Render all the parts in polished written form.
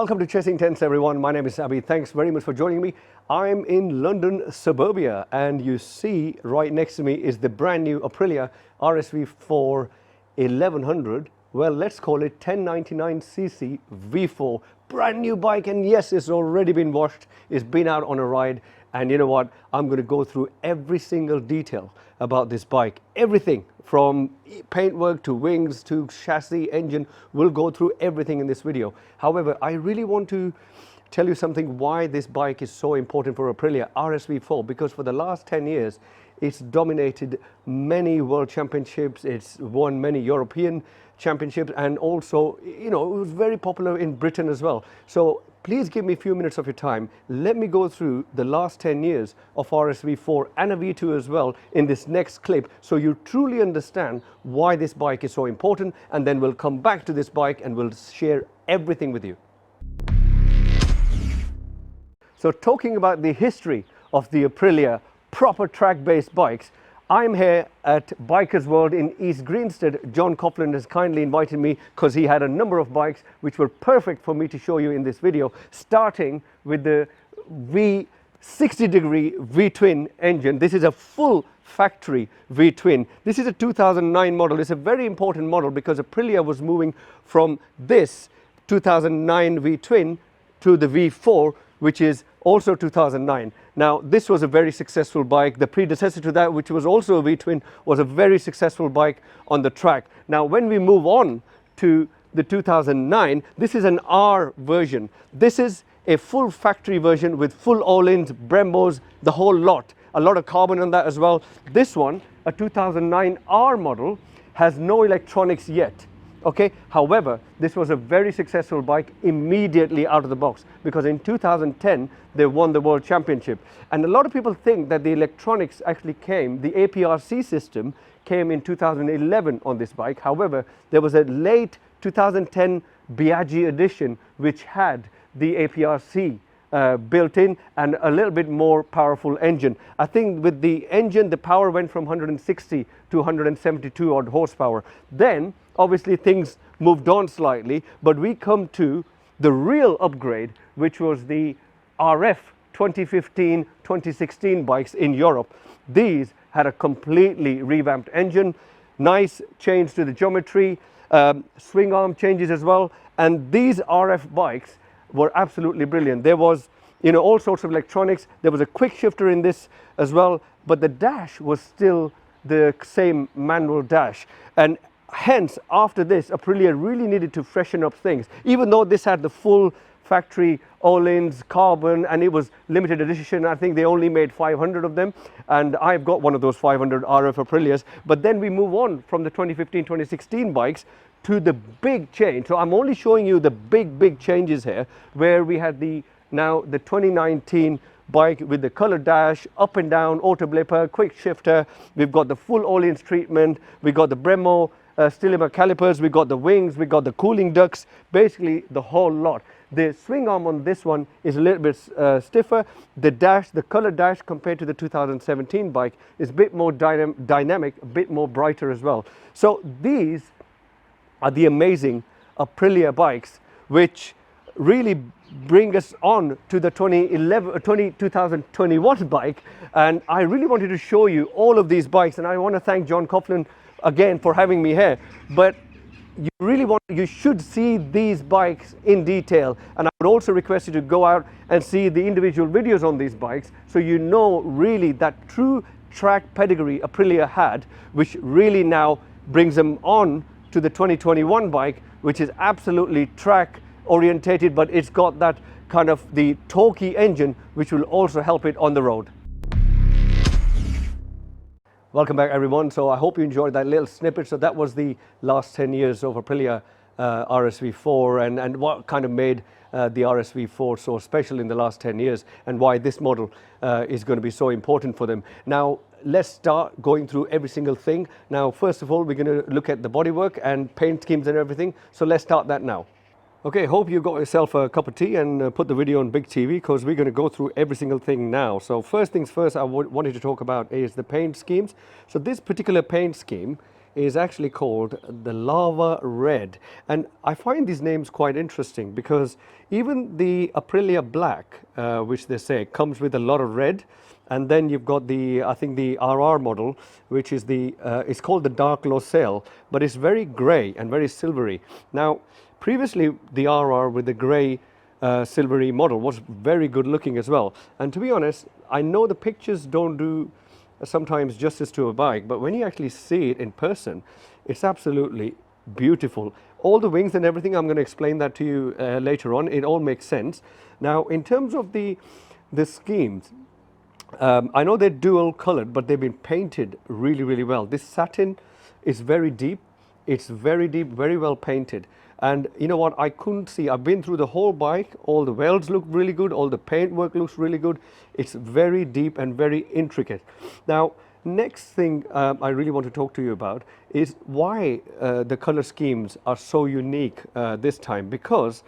Welcome to Chasing Tents, everyone. My name is Abhi. Thanks very much for joining me. I'm in London suburbia, and you see right next to me is the brand new Aprilia RSV4 1100. Well, let's call it 1099cc V4. Brand new bike, and yes, it's already been washed. It's been out on a ride, and you know what? I'm going to go through every single detail about this bike. Everything from paintwork to wings to chassis, engine. We'll go through everything in this video. However, I really want to tell you something why this bike is so important for Aprilia RSV4, because for the last 10 years it's dominated many world championships, it's won many European championships, and also, you know, it was very popular in Britain as well. So please give me a few minutes of your time. Let me go through the last 10 years of RSV4 and a V2 as well in this next clip, so you truly understand why this bike is so important, and then we'll come back to this bike and we'll share everything with you. So talking about the history of the Aprilia proper track-based bikes, I'm here at Bikers World in East Grinstead. John Coughlin has kindly invited me because he had a number of bikes which were perfect for me to show you in this video, starting with the V60-degree V-twin engine. This is a full factory V-twin. This is a 2009 model. It's a very important model because Aprilia was moving from this 2009 V-twin to the V4, which is also 2009. Now, this was a very successful bike. The predecessor to that, which was also a V-twin, was a very successful bike on the track. Now, when we move on to the 2009, this is an R version. This is a full factory version with full all-ins, Brembos, the whole lot. A lot of carbon on that as well. This one, a 2009 R model, has no electronics yet. Okay, however, this was a very successful bike immediately out of the box, because in 2010 they won the world championship. And a lot of people think that the electronics actually came, the APRC system came in 2011 on this bike. However, there was a late 2010 Biaggi edition which had the APRC built in and a little bit more powerful engine. I think with the engine, the power went from 160 to 172 odd horsepower. Then obviously things moved on slightly, but we come to the real upgrade, which was the RF 2015-2016 bikes in Europe. These had a completely revamped engine, nice change to the geometry, swing arm changes as well, and these RF bikes were absolutely brilliant. There was, you know, all sorts of electronics. There was a quick shifter in this as well, but the dash was still the same manual dash. And hence, after this, Aprilia really needed to freshen up things. Even though this had the full factory all-ins, carbon, and it was limited edition, I think they only made 500 of them, and I've got one of those 500 RF Aprilias. But then we move on from the 2015-2016 bikes to the big change. So I'm only showing you the big changes here, where we had the 2019 bike with the color dash, up and down, auto blipper, quick shifter. We've got the full all-ins treatment. We got the Brembo Stilima calipers. We got the wings. We got the cooling ducts. Basically, the whole lot. The swing arm on this one is a little bit stiffer. The dash, the color dash compared to the 2017 bike is a bit more dynamic, a bit more brighter as well. So these are the amazing Aprilia bikes, which really bring us on to the 2021 bike. And I really wanted to show you all of these bikes, and I want to thank John Coughlin again for having me here. But you should see these bikes in detail, and I would also request you to go out and see the individual videos on these bikes, so you know really that true track pedigree Aprilia had, which really now brings them on to the 2021 bike, which is absolutely track orientated, but it's got that kind of the torquey engine, which will also help it on the road. Welcome back, everyone. So I hope you enjoyed that little snippet. So that was the last 10 years of Aprilia RSV4 and what kind of made the RSV4 so special in the last 10 years, and why this model is going to be so important for them. Now, let's start going through every single thing. Now, first of all, we're going to look at the bodywork and paint schemes and everything. So let's start that now. Okay, hope you got yourself a cup of tea and put the video on big TV, because we're going to go through every single thing now. So first things first, I wanted to talk about is the paint schemes. So this particular paint scheme is actually called the Lava Red. And I find these names quite interesting because even the Aprilia Black, which they say comes with a lot of red, and then you've got the, I think the RR model, which is the, it's called the Dark Losel, but it's very grey and very silvery. Now, previously the RR with the grey silvery model was very good looking as well. And to be honest, I know the pictures don't do sometimes justice to a bike, but when you actually see it in person, it's absolutely beautiful. All the wings and everything, I'm going to explain that to you later on. It all makes sense. Now, in terms of the schemes, I know they're dual colored, but they've been painted really, really well. This satin is very deep. It's very deep, very well painted. And you know what, I couldn't see, I've been through the whole bike, all the welds look really good, all the paint work looks really good. It's very deep and very intricate. Now, next thing I really want to talk to you about is why the color schemes are so unique this time. Because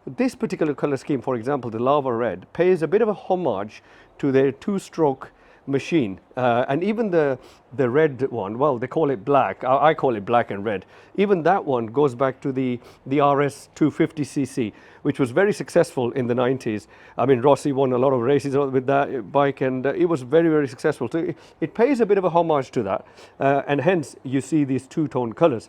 this particular color scheme, for example, the Lava Red, pays a bit of a homage to their two-stroke machine, and even the red one, well, they call it black, I call it black and red. Even that one goes back to the RS250cc, which was very successful in the 90s. I mean, Rossi won a lot of races with that bike, and it was very, very successful. So it pays a bit of a homage to that, and hence you see these two-tone colors.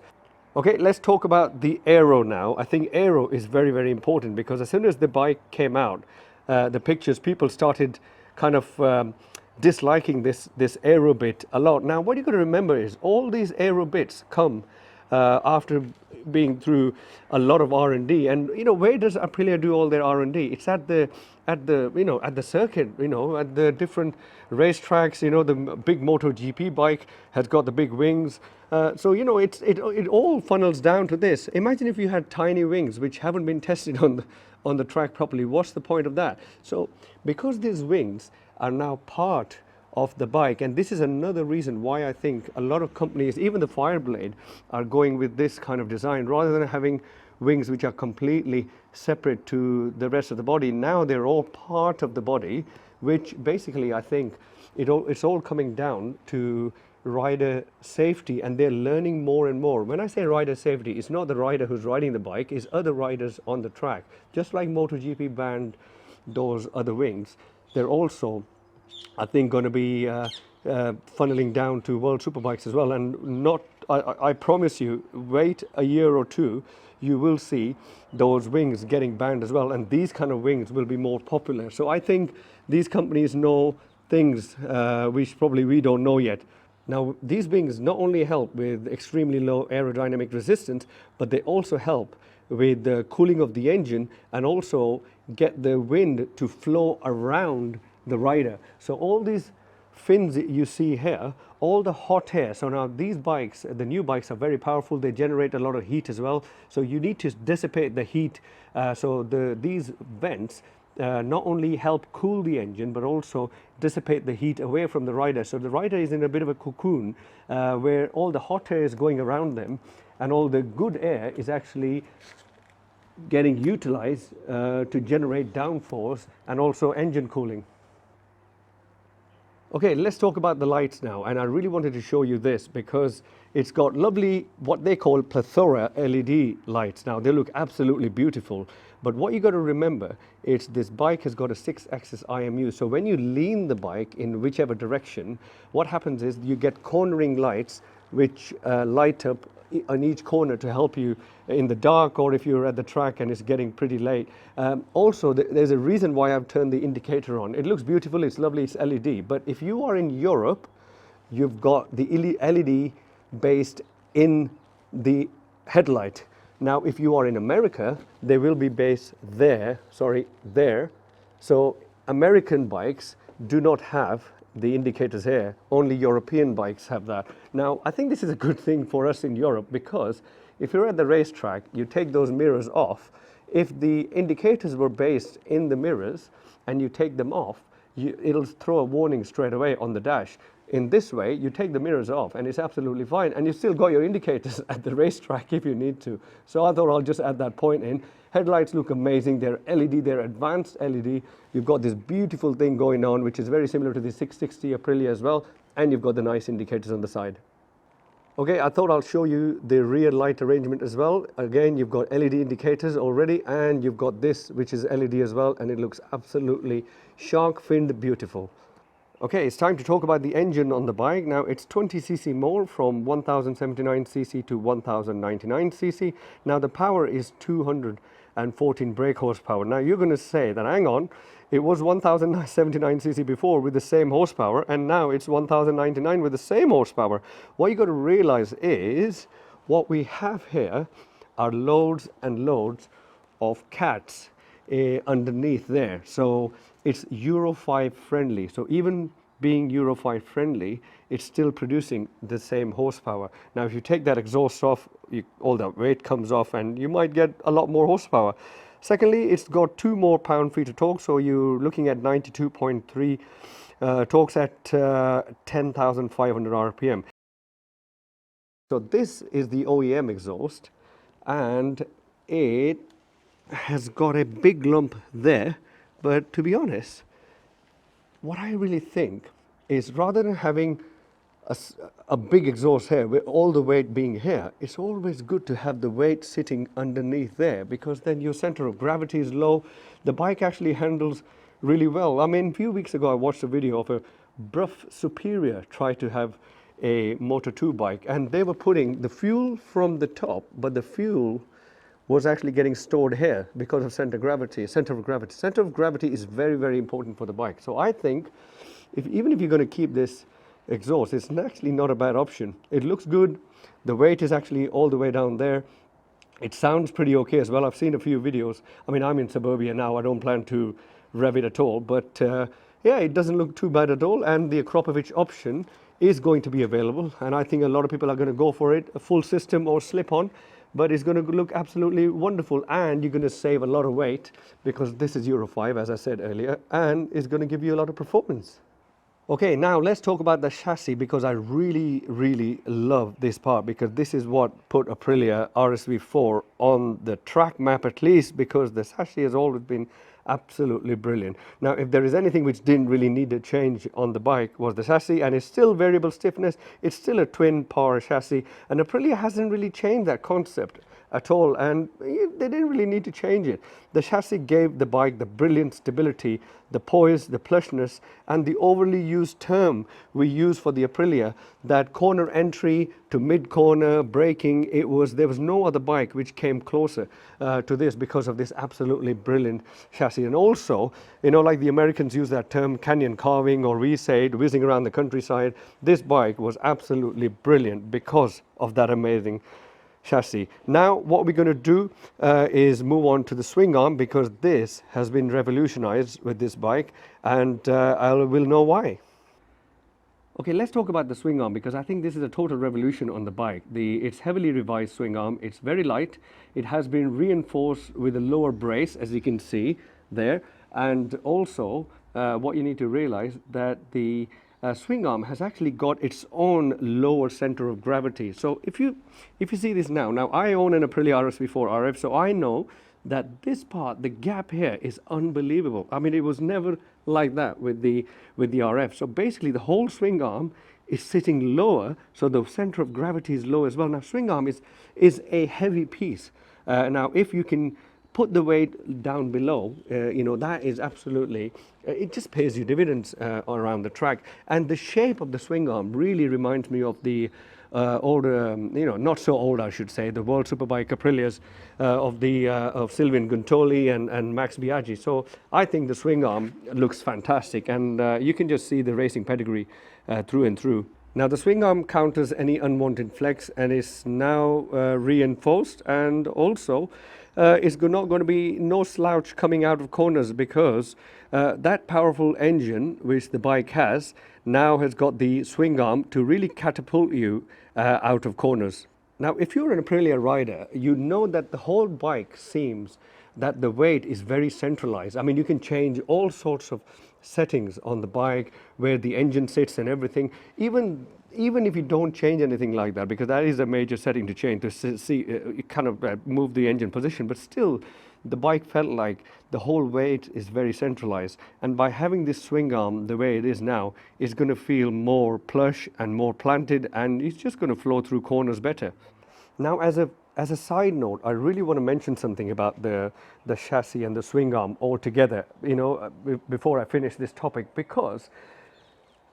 Okay, let's talk about the aero now. I think aero is very, very important because as soon as the bike came out, the pictures, people started kind of disliking this aero bit a lot. Now, what you got to remember is all these aero bits come after being through a lot of R&D. And you know, where does Aprilia do all their R&D? It's at the you know, at the circuit, you know, at the different racetracks. You know, the big MotoGP bike has got the big wings. So you know, it all funnels down to this. Imagine if you had tiny wings which haven't been tested on the track properly. What's the point of that? So because these wings are now part of the bike, and this is another reason why I think a lot of companies, even the Fireblade, are going with this kind of design rather than having wings which are completely separate to the rest of the body. Now they're all part of the body, which basically I think it's all coming down to rider safety, and they're learning more and more. When I say rider safety, it's not the rider who's riding the bike, it's other riders on the track. Just like MotoGP banned those other wings, they're also, I think, going to be funneling down to World Superbikes as well. And I promise you, wait a year or two, you will see those wings getting banned as well, and these kind of wings will be more popular. So I think these companies know things which probably we don't know yet. Now, these wings not only help with extremely low aerodynamic resistance, but they also help with the cooling of the engine and also get the wind to flow around the rider. So all these fins that you see here, all the hot air. So now these bikes, the new bikes, are very powerful. They generate a lot of heat as well. So you need to dissipate the heat. So these vents not only help cool the engine, but also dissipate the heat away from the rider. So the rider is in a bit of a cocoon where all the hot air is going around them, and all the good air is actually getting utilized to generate downforce and also engine cooling. Okay, let's talk about the lights now, and I really wanted to show you this because it's got lovely, what they call plethora LED lights. Now, they look absolutely beautiful, but what you got to remember is this bike has got a 6-axis IMU, so when you lean the bike in whichever direction, what happens is you get cornering lights which light up on each corner to help you in the dark, or if you're at the track and it's getting pretty late. Also, there's a reason why I've turned the indicator on. It looks beautiful, it's lovely, it's LED, but if you are in Europe, you've got the LED based in the headlight. Now, if you are in America, they will be based there. So American bikes do not have the indicators here. Only European bikes have that. Now, I think this is a good thing for us in Europe, because if you're at the racetrack, you take those mirrors off. If the indicators were based in the mirrors and you take them off, it'll throw a warning straight away on the dash. In this way, you take the mirrors off and it's absolutely fine, and you still got your indicators at the racetrack if you need to. So I thought I'll just add that point in. Headlights look amazing. They're LED, they're advanced LED. You've got this beautiful thing going on, which is very similar to the 660 Aprilia as well, and you've got the nice indicators on the side. Okay, I thought I'll show you the rear light arrangement as well. Again, you've got LED indicators already, and you've got this, which is LED as well, and it looks absolutely shark-finned beautiful. Okay, it's time to talk about the engine on the bike. Now, it's 20cc more, from 1079cc to 1099cc. Now, the power is 214 brake horsepower. Now, you're going to say that, hang on, it was 1079cc before with the same horsepower, and now it's 1099 with the same horsepower. What you got to realize is what we have here are loads and loads of cats underneath there. So it's Euro 5 friendly. So even being Euro 5 friendly, it's still producing the same horsepower. Now, if you take that exhaust off, all that weight comes off, and you might get a lot more horsepower. Secondly, it's got 2 more pound-feet of torque, so you're looking at 92.3 torques at 10,500 RPM. So this is the OEM exhaust, and it has got a big lump there. But to be honest, what I really think is, rather than having a big exhaust here with all the weight being here, it's always good to have the weight sitting underneath there, because then your center of gravity is low. The bike actually handles really well. I mean, a few weeks ago I watched a video of a Bruff Superior try to have a Moto 2 bike, and they were putting the fuel from the top, but the fuel was actually getting stored here because of center of gravity. Center of gravity is very, very important for the bike. So I think even if you're going to keep this exhaust, it's actually not a bad option. It looks good. The weight is actually all the way down there. It sounds pretty okay as well. I've seen a few videos. I mean, I'm in suburbia now. I don't plan to rev it at all, but yeah, it doesn't look too bad at all. And the Aerodynamics option is going to be available, and I think a lot of people are going to go for it, a full system or slip-on. But it's going to look absolutely wonderful, and you're going to save a lot of weight because this is Euro 5, as I said earlier, and it's going to give you a lot of performance. Okay, now let's talk about the chassis, because I really, really love this part, because this is what put Aprilia RSV4 on the track map, at least, because the chassis has always been absolutely brilliant. Now, if there is anything which didn't really need a change on the bike, was the chassis, and it's still variable stiffness. It's still a twin power chassis, and Aprilia hasn't really changed that concept at all, and they didn't really need to change it. The chassis gave the bike the brilliant stability, the poise, the plushness, and the overly used term we use for the Aprilia, that corner entry to mid-corner braking. There was no other bike which came closer to this, because of this absolutely brilliant chassis. And also, you know, like the Americans use that term canyon carving, or we say it, whizzing around the countryside. This bike was absolutely brilliant because of that amazing chassis. Now what we're going to do is move on to the swing arm, because this has been revolutionized with this bike, and we'll know why. Okay, let's talk about the swing arm, because I think this is a total revolution on the bike. It's heavily revised swing arm. It's very light. It has been reinforced with a lower brace, as you can see there, and also what you need to realize that the swing arm has actually got its own lower center of gravity. So if you see this now I own an Aprilia RSV4 RF, so I know that this part, the gap here, is unbelievable. I mean, it was never like that with the RF. So basically the whole swing arm is sitting lower, so the center of gravity is low as well. Now, swing arm is a heavy piece. Now, if you can put the weight down below, you know, that is absolutely, it just pays you dividends around the track. And the shape of the swing arm really reminds me of the older, you know, not so old, I should say, the World Superbike Aprilias of Sylvain Guntoli and Max Biaggi. So I think the swing arm looks fantastic, and you can just see the racing pedigree through and through. Now, the swing arm counters any unwanted flex and is now reinforced, and also it's not going to be no slouch coming out of corners, because that powerful engine which the bike has now has got the swing arm to really catapult you out of corners. Now, if you're an Aprilia rider, you know that the whole bike seems that the weight is very centralized. I mean, you can change all sorts of settings on the bike, where the engine sits and everything, even if you don't change anything like that, because that is a major setting to change, to see kind of move the engine position, but still the bike felt like the whole weight is very centralized. And by having this swing arm the way it is now, it's going to feel more plush and more planted, and it's just going to flow through corners better. Now, as a side note, I really want to mention something about the chassis and the swing arm altogether, before I finish this topic, because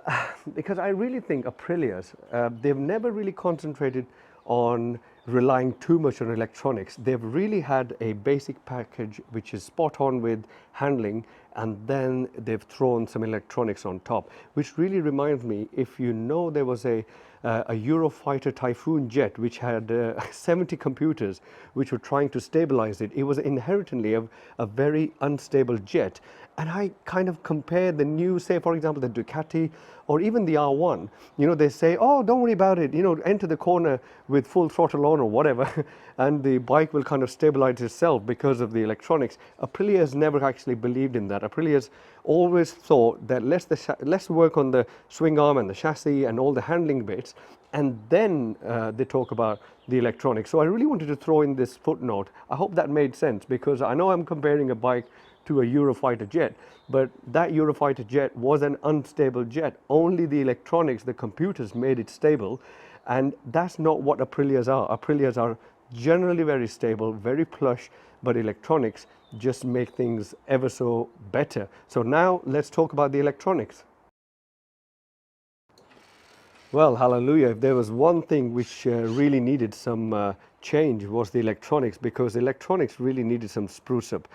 I really think Aprilia's, they've never really concentrated on relying too much on electronics. They've really had a basic package which is spot on with handling, and then they've thrown some electronics on top, which really reminds me, if you know, there was a Eurofighter Typhoon jet which had 70 computers which were trying to stabilize it. It was inherently a very unstable jet. And I kind of compare the new, say for example, the Ducati or even the R1. They say, oh, don't worry about it, enter the corner with full throttle on or whatever, and the bike will kind of stabilize itself because of the electronics. Aprilia has never actually believed in that. Aprilia's always thought that let's work on the swing arm and the chassis and all the handling bits, and then they talk about the electronics. So I really wanted to throw in this footnote. I hope that made sense, because I know I'm comparing a bike to a Eurofighter jet, but that Eurofighter jet was an unstable jet. Only the electronics, the computers, made it stable, and that's not what Aprilia's are. Aprilia's are generally very stable, very plush, but electronics just make things ever so better. So now let's talk about the electronics. Well, hallelujah, if there was one thing which really needed some change, was the electronics, because electronics really needed some spruce up,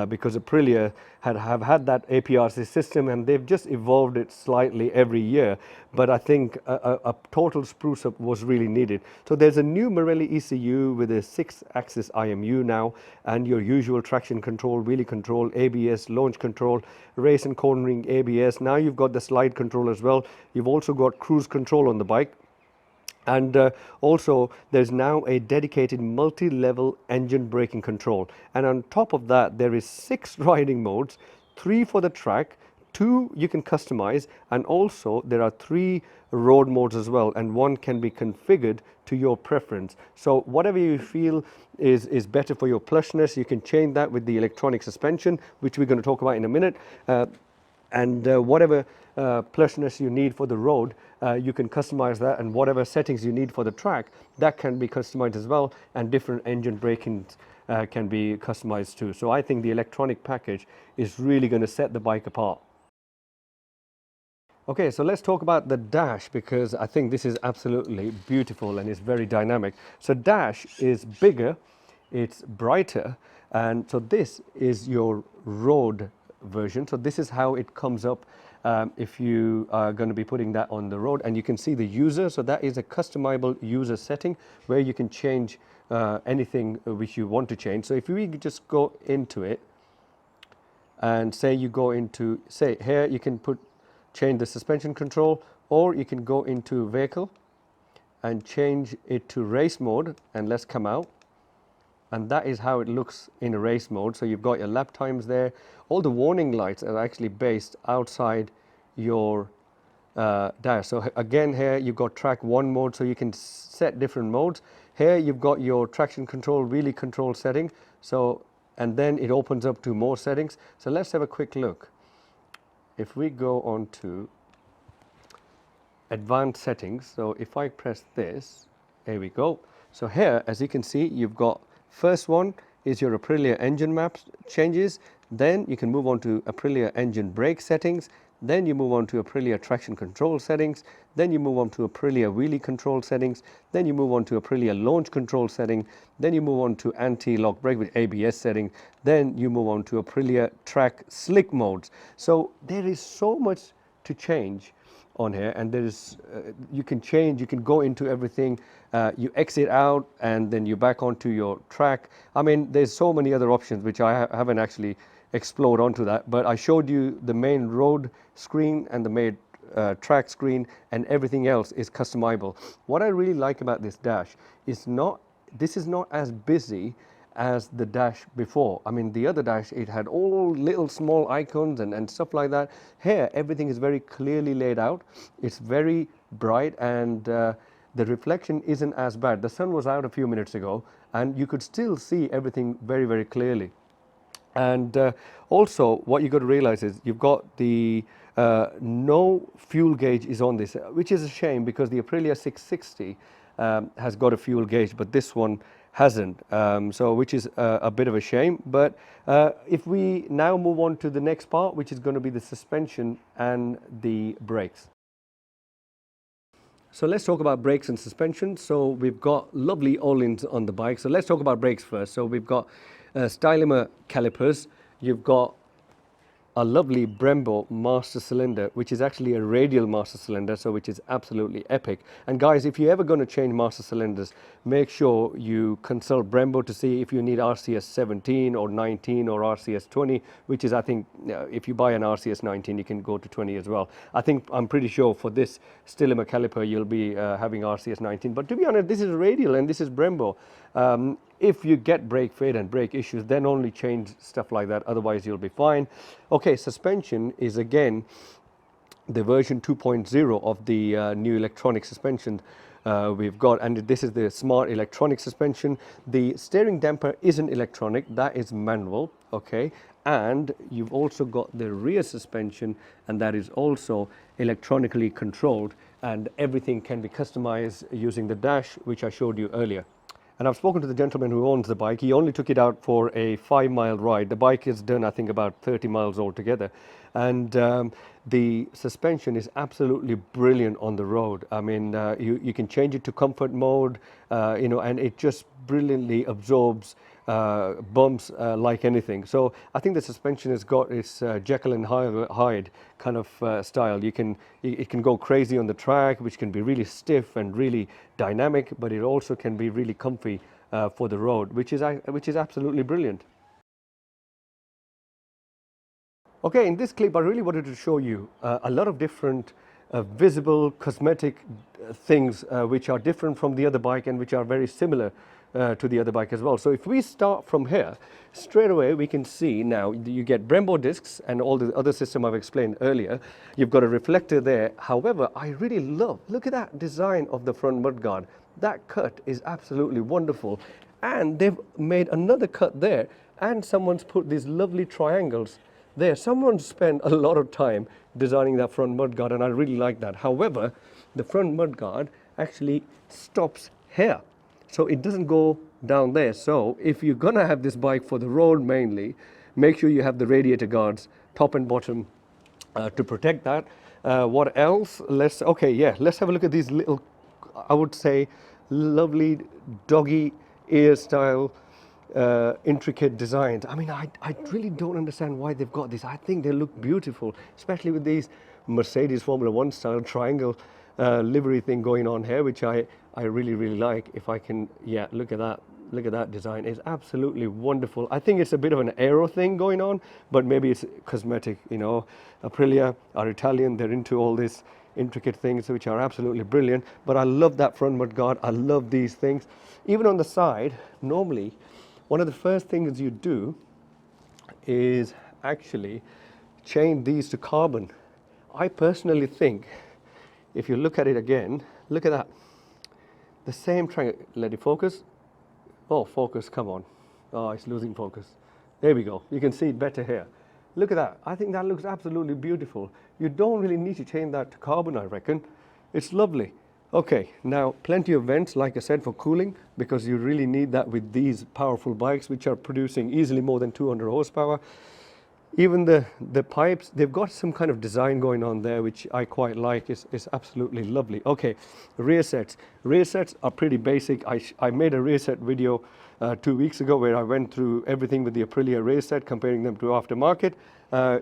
because Aprilia have had that APRC system and they've just evolved it slightly every year, but I think a total spruce up was really needed. So there's a new Marelli ECU with a 6-axis IMU now, and your usual traction control, wheelie control, ABS, launch control, race and cornering ABS. Now you've got the slide control as well. You've also got cruise control on the bike. And also there's now a dedicated multi-level engine braking control, and on top of that there is 6 riding modes, 3 for the track, 2 you can customize, and also there are 3 road modes as well, and 1 can be configured to your preference. So whatever you feel is better for your plushness, you can change that with the electronic suspension, which we're going to talk about in a minute, and whatever plushness you need for the road, you can customize that, and whatever settings you need for the track, that can be customized as well, and different engine braking can be customized too. So I think the electronic package is really going to set the bike apart. Okay, so let's talk about the dash, because I think this is absolutely beautiful and it's very dynamic. So dash is bigger, it's brighter, and so this is your road version. So this is how it comes up if you are going to be putting that on the road, and you can see the user. So that is a customizable user setting where you can change anything which you want to change. So if we just go into it and say you go into, say here, you can change the suspension control, or you can go into vehicle and change it to race mode, and let's come out. And that is how it looks in a race mode. So you've got your lap times there. All the warning lights are actually based outside your dash. So again, here you've got track 1 mode, so you can set different modes. Here you've got your traction control, wheelie control setting. So, and then it opens up to more settings. So let's have a quick look. If we go on to advanced settings, so if I press this, there we go. So here, as you can see, you've got first one is your Aprilia engine maps changes, then you can move on to Aprilia engine brake settings, then you move on to Aprilia traction control settings, then you move on to Aprilia wheelie control settings, then you move on to Aprilia launch control setting, then you move on to anti-lock brake with ABS setting, then you move on to Aprilia track slick modes. So there is so much to change on here, and there is you can change, you can go into everything, you exit out and then you back onto your track. I mean, there's so many other options which I haven't actually explored onto that, but I showed you the main road screen and the main track screen, and everything else is customizable. What I really like about this dash is this is not as busy as the dash before. I mean, the other dash, it had all little small icons and stuff like that. Here, everything is very clearly laid out. It's very bright, and the reflection isn't as bad. The sun was out a few minutes ago, and you could still see everything very, very clearly. And also what you got to realize is you've got the no fuel gauge is on this, which is a shame because the Aprilia 660 has got a fuel gauge, but this one hasn't, so which is a bit of a shame. But if we now move on to the next part, which is going to be the suspension and the brakes. So let's talk about brakes and suspension. So we've got lovely Öhlins on the bike. So let's talk about brakes first. So we've got stylomer calipers. You've got a lovely Brembo master cylinder, which is actually a radial master cylinder, so which is absolutely epic. And guys, if you're ever going to change master cylinders, make sure you consult Brembo to see if you need RCS 17 or 19 or RCS 20, which is, I think, if you buy an RCS 19, you can go to 20 as well. I'm pretty sure for this stylomer caliper, you'll be having RCS 19. But to be honest, this is radial and this is Brembo. If you get brake fade and brake issues, then only change stuff like that. Otherwise, you'll be fine. Okay, suspension is again the version 2.0 of the new electronic suspension we've got, and this is the smart electronic suspension. The steering damper isn't electronic, that is manual, okay? And you've also got the rear suspension, and that is also electronically controlled, and everything can be customized using the dash, which I showed you earlier. And I've spoken to the gentleman who owns the bike. He only took it out for a 5-mile ride. The bike is done, I think, about 30 miles altogether. And the suspension is absolutely brilliant on the road. I mean, you can change it to comfort mode, and it just brilliantly absorbs bumps like anything. So I think the suspension has got its Jekyll and Hyde kind of style. It can go crazy on the track, which can be really stiff and really dynamic, but it also can be really comfy for the road, which is absolutely brilliant. Okay, in this clip I really wanted to show you a lot of different visible cosmetic things which are different from the other bike and which are very similar to the other bike as well. So if we start from here, straight away we can see now you get Brembo discs and all the other system I've explained earlier. You've got a reflector there. However, I really look at that design of the front mudguard. That cut is absolutely wonderful. And they've made another cut there, and someone's put these lovely triangles there. Someone spent a lot of time designing that front mudguard, and I really like that. However, the front mudguard actually stops here, so it doesn't go down there. So if you're gonna have this bike for the road mainly, make sure you have the radiator guards top and bottom to protect that. What else? Let's have a look at these little, I would say, lovely doggy ear style intricate designs. I mean, I really don't understand why they've got this. I think they look beautiful, especially with these Mercedes Formula One style triangle livery thing going on here, which I really like. If I can, look at that design. It's absolutely wonderful. I think it's a bit of an aero thing going on, but maybe it's cosmetic. Aprilia are Italian, they're into all this intricate things which are absolutely brilliant. But I love that front mudguard. I love these things. Even on the side, normally one of the first things you do is actually change these to carbon. I personally think, if you look at it again, look at that. The same triangle. Let it focus. Oh, focus, come on. Oh, it's losing focus. There we go. You can see it better here. Look at that. I think that looks absolutely beautiful. You don't really need to change that to carbon, I reckon. It's lovely. Okay, now plenty of vents, like I said, for cooling, because you really need that with these powerful bikes, which are producing easily more than 200 horsepower. Even the pipes, they've got some kind of design going on there, which I quite like. It's absolutely lovely. Okay, rear sets. Rear sets are pretty basic. I made a rear set video 2 weeks ago where I went through everything with the Aprilia rear set, comparing them to aftermarket.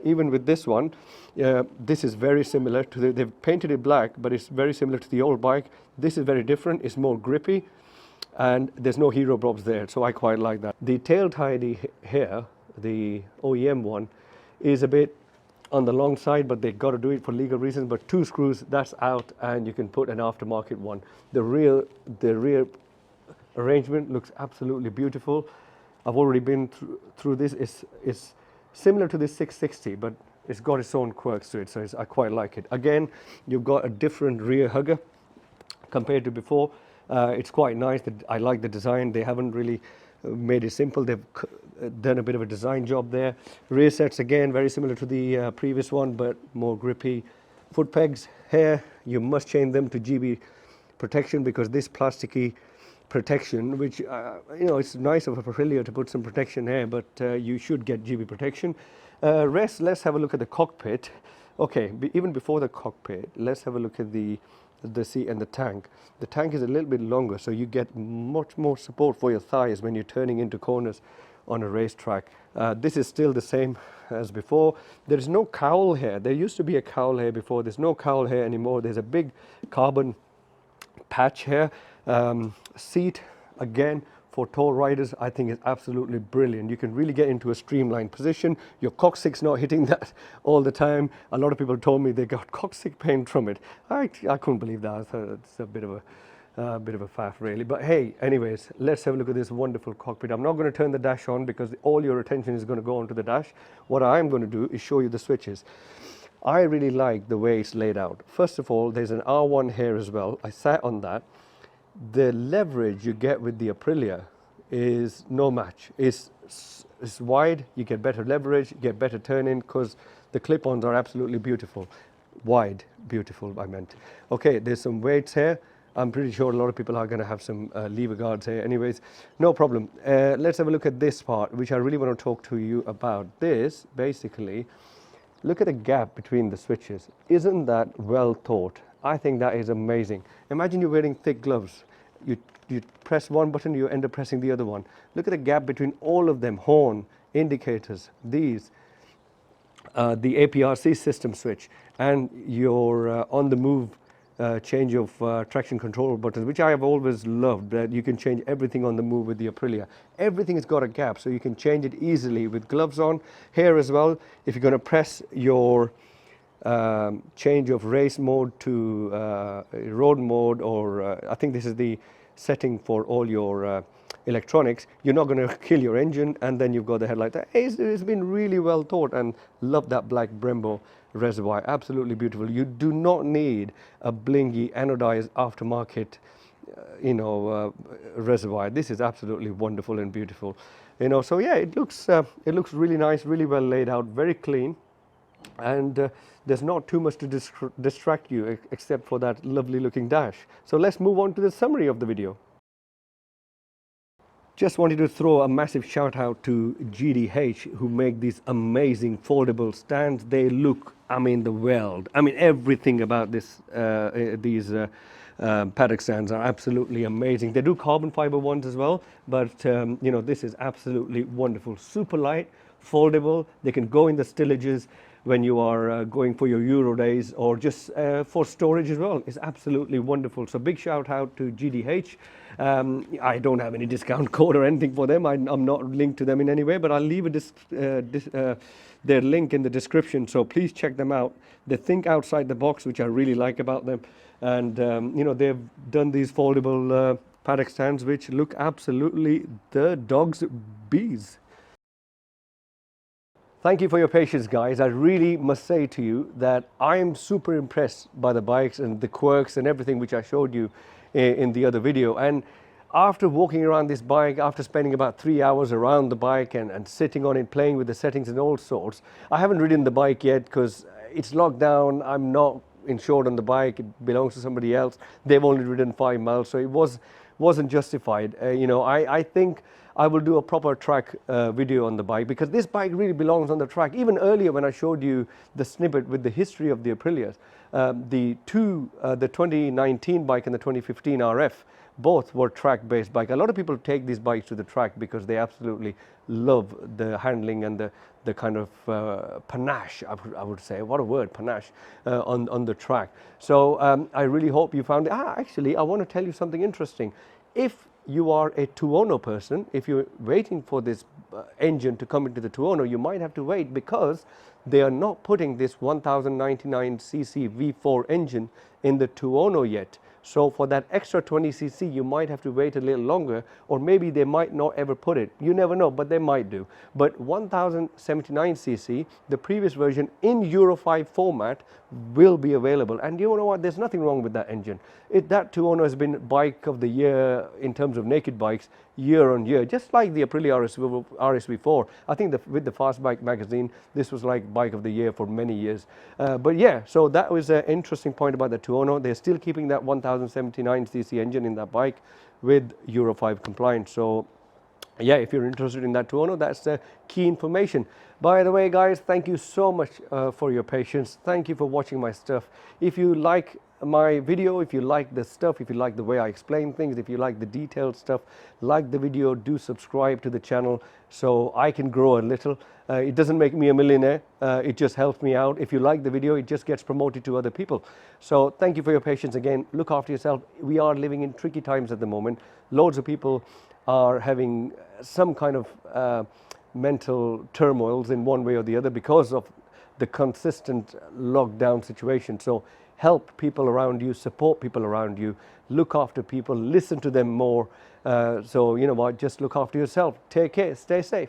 Even with this one, this is very similar to they've painted it black, but it's very similar to the old bike. This is very different. It's more grippy, and there's no hero props there, so I quite like that. The tail tidy here, the OEM one, is a bit on the long side, but they've got to do it for legal reasons. But 2 screws, that's out, and you can put an aftermarket one. The rear arrangement looks absolutely beautiful. I've already been through this. It's similar to this 660, but it's got its own quirks to it, so I quite like it. Again, you've got a different rear hugger compared to before. It's quite nice. I like the design. They haven't really made it simple. They've done a bit of a design job there. Rear sets again very similar to the previous one, but more grippy. Foot pegs here, you must change them to GB protection, because this plasticky protection, which it's nice of Aprilia to put some protection here, but you should get GB protection. Let's have a look at the cockpit. Okay, even before the cockpit, let's have a look at the seat and the tank. The tank is a little bit longer, so you get much more support for your thighs when you're turning into corners on a racetrack. This is still the same as before. There is no cowl here. There used to be a cowl here before. There's no cowl here anymore. There's a big carbon patch here. Seat, again, for tall riders, I think is absolutely brilliant. You can really get into a streamlined position. Your coccyx not hitting that all the time. A lot of people told me they got coccyx pain from it. I couldn't believe that. It's a bit of a faff, really. But hey, anyways, let's have a look at this wonderful cockpit. I'm not going to turn the dash on because all your attention is going to go onto the dash. What I'm going to do is show you the switches. I really like the way it's laid out. First of all, there's an R1 here as well. I sat on that. The leverage you get with the Aprilia is no match. It's wide, you get better leverage, you get better turn-in, because the clip-ons are absolutely beautiful. Wide, beautiful, I meant. Okay, there's some weights here. I'm pretty sure a lot of people are going to have some lever guards here anyways. No problem. Let's have a look at this part, which I really want to talk to you about. This, basically, look at the gap between the switches. Isn't that well thought? I think that is amazing. Imagine you're wearing thick gloves. You press one button, you end up pressing the other one. Look at the gap between all of them. Horn, indicators, these, the APRC system switch, and your on-the-move change of traction control buttons, which I have always loved, that you can change everything on the move with the Aprilia. Everything has got a gap, so you can change it easily with gloves on. Here as well, if you're going to press your change of race mode to road mode, or I think this is the setting for all your electronics, you're not going to kill your engine, and then you've got the headlight. It's been really well thought, and love that black Brembo reservoir. Absolutely beautiful. You do not need a blingy anodized aftermarket reservoir. This is absolutely wonderful and beautiful. So yeah, it looks really nice, really well laid out, very clean. And there's not too much to distract you except for that lovely looking dash. So let's move on to the summary of the video. Just wanted to throw a massive shout out to GDH, who make these amazing foldable stands. They look, the world. Everything about these paddock stands are absolutely amazing. They do carbon fiber ones as well, but this is absolutely wonderful. Super light, foldable. They can go in the stillages when you are going for your Euro days, or just for storage as well. It's absolutely wonderful. So big shout out to GDH. I don't have any discount code or anything for them. I'm not linked to them in any way, but I'll leave their link in the description. So please check them out. They think outside the box, which I really like about them. And they've done these foldable paddock stands, which look absolutely the dog's bees. Thank you for your patience, guys. I really must say to you that I'm super impressed by the bikes and the quirks and everything which I showed you in the other video. And after walking around this bike, after spending about 3 hours around the bike and sitting on it, playing with the settings and all sorts, I haven't ridden the bike yet because it's locked down. I'm not insured on the bike. It belongs to somebody else. They've only ridden 5 miles, so it wasn't justified. I think I will do a proper track video on the bike, because this bike really belongs on the track. Even earlier when I showed you the snippet with the history of the Aprilias, the 2019 bike and the 2015 RF, both were track-based bike. A lot of people take these bikes to the track because they absolutely love the handling and the kind of panache, I would say, what a word, panache, on the track. So I really hope you found it. Actually, I want to tell you something interesting. If you are a Tuono person, if you're waiting for this engine to come into the Tuono, you might have to wait, because they are not putting this 1099cc V4 engine in the Tuono yet. So for that extra 20cc, you might have to wait a little longer, or maybe they might not ever put it. You never know, but they might do. But 1079cc, the previous version in Euro 5 format, will be available. And you know what? There's nothing wrong with that engine. That Tuono has been bike of the year in terms of naked bikes year on year, just like the Aprilia RSV4. I think with the Fast Bike magazine, this was like Bike of the Year for many years. But yeah, so that was an interesting point about the 2.0. They're still keeping that 1079cc engine in that bike with Euro 5 compliance. So yeah, if you're interested in that 2.0, that's the key information. By the way, guys, thank you so much for your patience. Thank you for watching my stuff. If you like my video, if you like the stuff, if you like the way I explain things, if you like the detailed stuff, like the video, do subscribe to the channel so I can grow a little. It doesn't make me a millionaire, it just helps me out. If you like the video, it just gets promoted to other people. So thank you for your patience again. Look after yourself. We are living in tricky times at the moment. Loads of people are having some kind of mental turmoils in one way or the other because of the consistent lockdown situation. So help people around you, support people around you, look after people, listen to them more. So you know what, just look after yourself. Take care, stay safe.